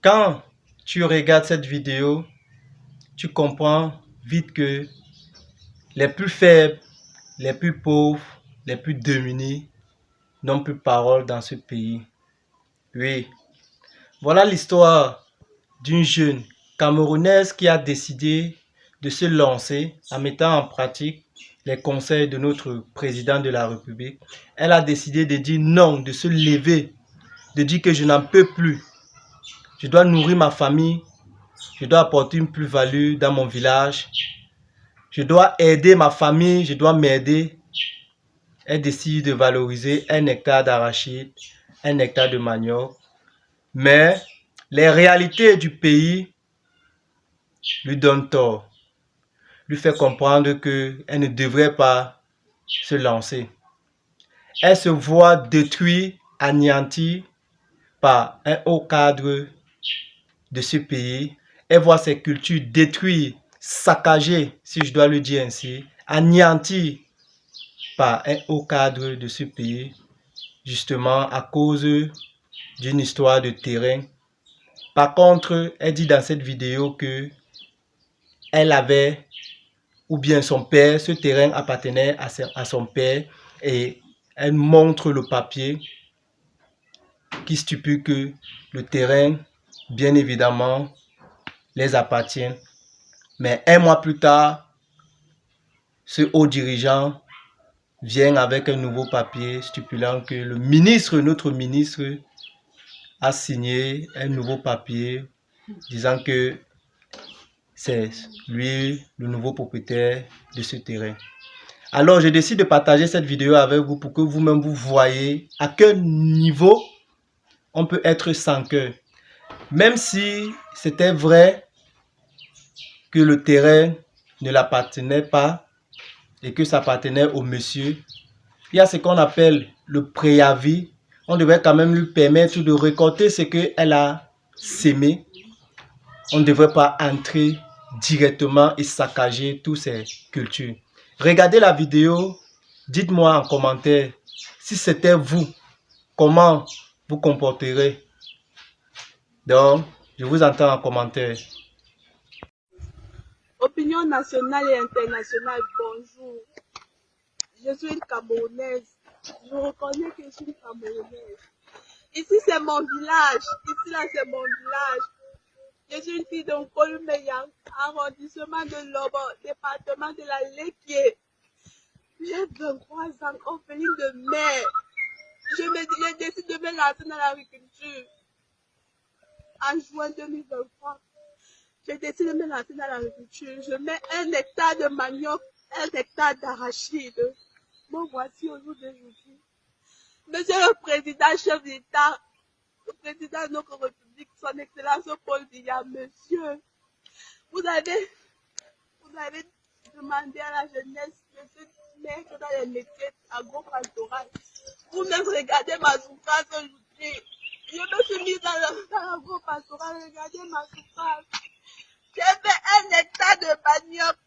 Quand tu regardes cette vidéo, tu comprends vite que les plus faibles, les plus pauvres, les plus démunis n'ont plus parole dans ce pays. Oui, voilà l'histoire d'une jeune Camerounaise qui a décidé de se lancer en mettant en pratique les conseils de notre président de la République. Elle a décidé de dire non, de se lever, de dire que je n'en peux plus. Je dois nourrir ma famille, je dois apporter une plus-value dans mon village, je dois aider ma famille, je dois m'aider. Elle décide de valoriser 1 hectare d'arachide, 1 hectare de manioc. Mais les réalités du pays lui donnent tort, lui fait comprendre qu'elle ne devrait pas se lancer. Elle se voit détruite, anéantie par un haut cadre de ce pays. Elle voit ses cultures détruites, saccagées, si je dois le dire ainsi, anéanties par un haut cadre de ce pays, justement à cause d'une histoire de terrain. Par contre, elle dit dans cette vidéo que elle avait, ou bien son père, ce terrain appartenait à son père, et elle montre le papier qui stipule que le terrain, bien évidemment, les appartient. Mais 1 mois plus tard, ce haut dirigeant vient avec un nouveau papier stipulant que le ministre, notre ministre, a signé un nouveau papier disant que c'est lui le nouveau propriétaire de ce terrain. Alors, je décide de partager cette vidéo avec vous pour que vous-même vous voyez à quel niveau on peut être sans cœur. Même si c'était vrai que le terrain ne l'appartenait pas et que ça appartenait au monsieur, il y a ce qu'on appelle le préavis. On devrait quand même lui permettre de récolter ce qu'elle a sémé. On ne devrait pas entrer directement et saccager toutes ces cultures. Regardez la vidéo, dites-moi en commentaire si c'était vous, comment vous comporterez. Donc, je vous entends en commentaire. Opinion nationale et internationale, bonjour. Je suis une Camerounaise. Je reconnais que je suis une Camerounaise. Ici, c'est mon village. Ici, là, c'est mon village. Je suis une fille de Nkolumeya, arrondissement de Lobo, département de la Léquier. J'ai 23 ans, orpheline de mère. Je décide de me lancer dans l'agriculture en juin 2023. Je décide de me lancer dans l'agriculture. Je mets 1 hectare de manioc, 1 hectare d'arachide. Bon, voici au jour d'aujourd'hui. Monsieur le Président, chef d'État, le Président de notre République, son Excellence Paul Biya, monsieur, vous avez demandé à la jeunesse de se mettre dans les métiers agro-pastoraux. Vous-même regardez ma souffrance aujourd'hui. Je me suis mise dans l'agro-pastoral, regardez ma souffrance. J'ai fait 1 hectare de manioc,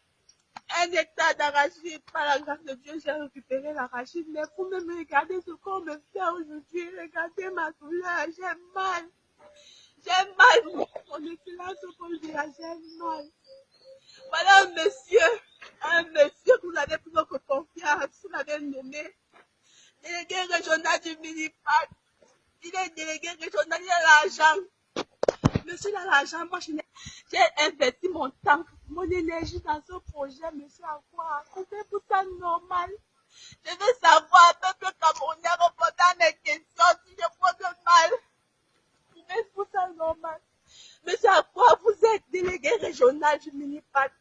1 hectare d'arachide. Par la grâce de Dieu, j'ai récupéré l'arachide. Mais vous même regardez ce qu'on me fait aujourd'hui. Regardez ma douleur, j'ai mal. J'ai mal. Mon excellence, j'ai mal. Voilà un monsieur que vous avez pris votre confiance, vous l'avez nommé délégué régional du Minipac. Il est délégué régional, il a l'argent. Monsieur a l'argent, moi j'ai investi mon temps, mon énergie dans ce projet, monsieur à quoi? C'est pour ça normal. Je veux savoir, peuple camerounais, répondant à mes questions, si je pose mal. C'est pour ça normal. Monsieur à quoi? Vous êtes délégué régional du Minipac.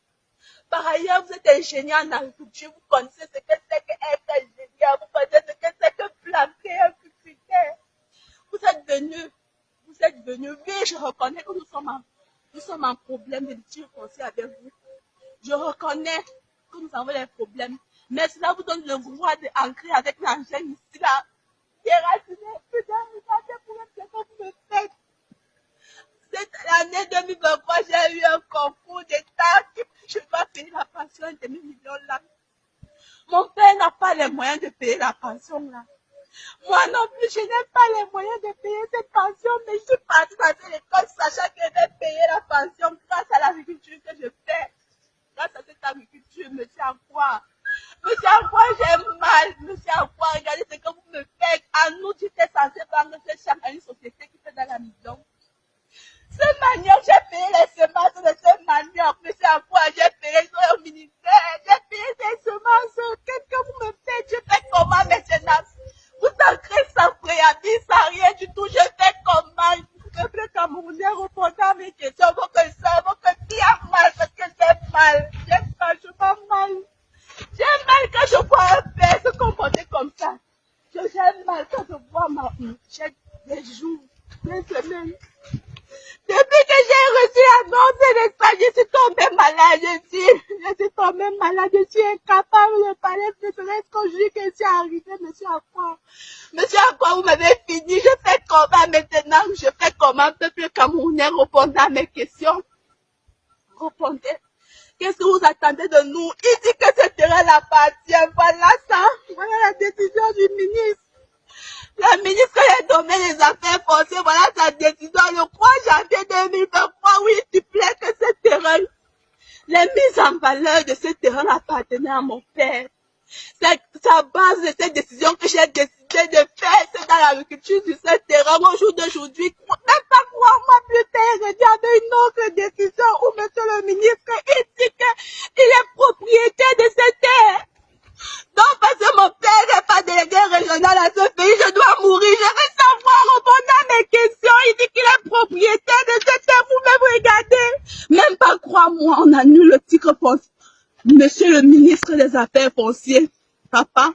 Par ailleurs, vous êtes ingénieur en agriculture, vous connaissez ce que c'est qu'être ingénieur, vous connaissez ce que c'est que planter un pupitaire. Vous êtes venu, oui, je reconnais que nous sommes en problème de litige foncier avec vous. Je reconnais que nous avons des problèmes, mais cela vous donne le droit d'ancrer avec l'engin ici, là, déraciner, regardez pour ce que vous me faites. Cette année 2023, j'ai eu un concours d'État que je dois payer la pension de 1 million là. Mon père n'a pas les moyens de payer la pension là. Moi non plus, je n'ai pas les moyens de payer cette pension, mais je suis partie dans cette école sachant Camerounais, répondez à mes questions. Votre fille a mal parce que j'ai mal. J'ai franchement mal. J'ai mal quand je vois un père se comporter comme ça. J'ai mal quand je vois ma fille. J'ai des jours, des semaines. Depuis que j'ai reçu l'annonce de l'Espagne, je suis tombée malade. Je suis tombée malade. Je suis incapable de parler de ce qu'on dit que c'est arrivé, monsieur Akwa. Monsieur Akwa, vous m'avez fini. Je fais comment maintenant? Je fais comment? Peuple camerounais, répondez à mes questions. Répondez. Qu'est-ce que vous attendez de nous? Il dit que ce terrain appartient. Voilà ça. Voilà la décision du ministre. Le ministre des Domaines des Affaires forcées, voilà sa décision. Le 3 janvier 2023, oui, il plaît que ce terrain, les mises en valeur de ce terrain appartenaient à mon père. C'est à base de cette décision que j'ai décidé de faire, c'est dans l'agriculture sur ce terrain au jour d'aujourd'hui. Même pas 3 mois plus tard, il y avait une autre décision où monsieur le ministre, il dit qu'il est propriétaire de cette terre. Donc, parce que mon père n'est pas délégué régional à ce pays, je dois mourir. Je veux savoir, répondre à mes questions. Il dit qu'il est propriétaire de cette terre. Vous-même regardez. Même pas 3 mois, on annule le titre foncier. Monsieur le ministre des Affaires foncières, papa,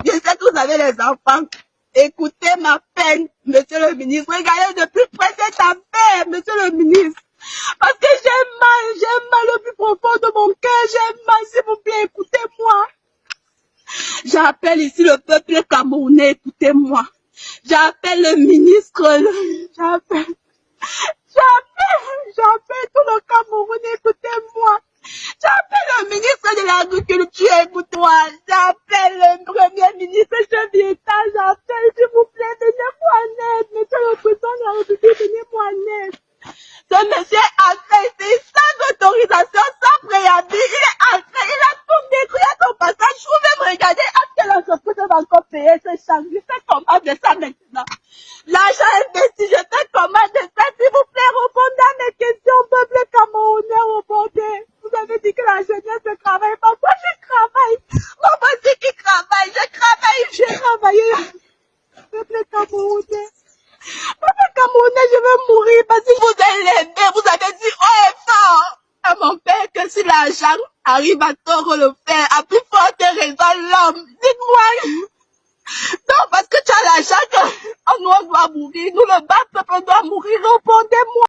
je sais que vous avez les enfants. Écoutez ma peine, monsieur le ministre. Regardez de plus près cette affaire, monsieur le ministre. Parce que j'ai mal au plus profond de mon cœur. J'ai mal, s'il vous plaît, écoutez-moi. J'appelle ici le peuple camerounais, écoutez-moi. J'appelle le ministre, j'appelle tout le Cameroun, écoutez-moi. J'appelle le ministre de l'Agriculture, écoute-moi. J'appelle le premier ministre chef d'État, j'appelle, s'il vous plaît, venez-moi en aide. Monsieur le président de la République, venez-moi en aide. Ce monsieur a fait sans autorisation, sans préavis, il est entré, il a tout détruit à son passage. Je vous même regarder à quelle entreprise va encore payer ce champ. Je fais comment de ça maintenant? L'argent investi, je fais comment de ça? S'il vous plaît, répondez à mes questions, peuple camerounais, répondez. Vous avez dit que la jeunesse ne travaille pas. Moi, je travaille. Moi aussi qui travaille, j'ai travaillé. Peuple camerounais. Peuple camerounais, je veux mourir parce que vous avez aimé, vous avez dit haut et fort à mon père que si l'argent arrive à tort le faire, à plus forte raison l'homme. Dites-moi. Non, parce que tu as l'argent que nous on doit mourir, nous le bas peuple doit mourir, répondez-moi.